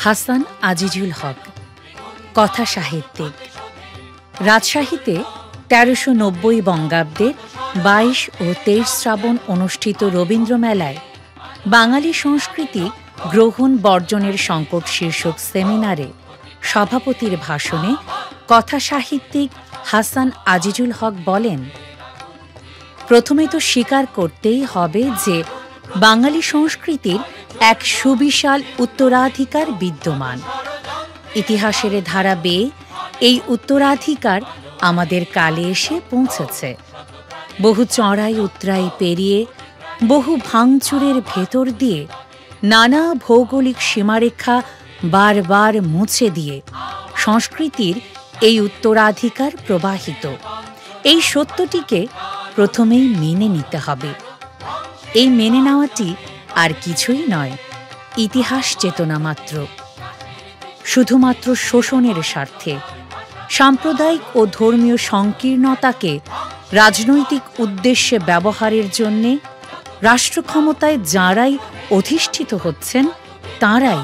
হাসান আজিজুল হক, কথা সাহিত্যিক। রাজশাহীতে ১৩৯০ বঙ্গাব্দে ২২ ও ২৩ শ্রাবণ অনুষ্ঠিত রবীন্দ্র মেলায় বাঙালি সংস্কৃতি গ্রহণ বর্জনের সংকট শীর্ষক সেমিনারে সভাপতির ভাষণে কথা সাহিত্যিক হাসান আজিজুল হক বলেন, প্রথমে তো স্বীকার করতেই হবে যে বাঙালি সংস্কৃতির এক সুবিশাল উত্তরাধিকার বিদ্যমান। ইতিহাসের ধারা বেয়ে এই উত্তরাধিকার আমাদের কালে এসে পৌঁছেছে। বহু চড়াই উতরাই পেরিয়ে, বহু ভাঙচুরের ভেতর দিয়ে, নানা ভৌগোলিক সীমারেখা বারবার মুছে দিয়ে সংস্কৃতির এই উত্তরাধিকার প্রবাহিত। এই সত্যটিকে প্রথমেই মেনে নিতে হবে। এই মেনে নেওয়াটি আর কিছুই নয়, ইতিহাস চেতনা মাত্র। শুধুমাত্র শোষণের স্বার্থে, সাম্প্রদায়িক ও ধর্মীয় সংকীর্ণতাকে রাজনৈতিক উদ্দেশ্যে ব্যবহারের জন্যে রাষ্ট্রক্ষমতায় যাঁরাই অধিষ্ঠিত হচ্ছেন, তাঁরাই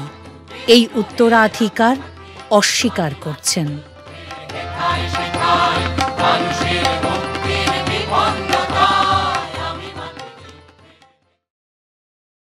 এই উত্তরাধিকার অস্বীকার করছেন।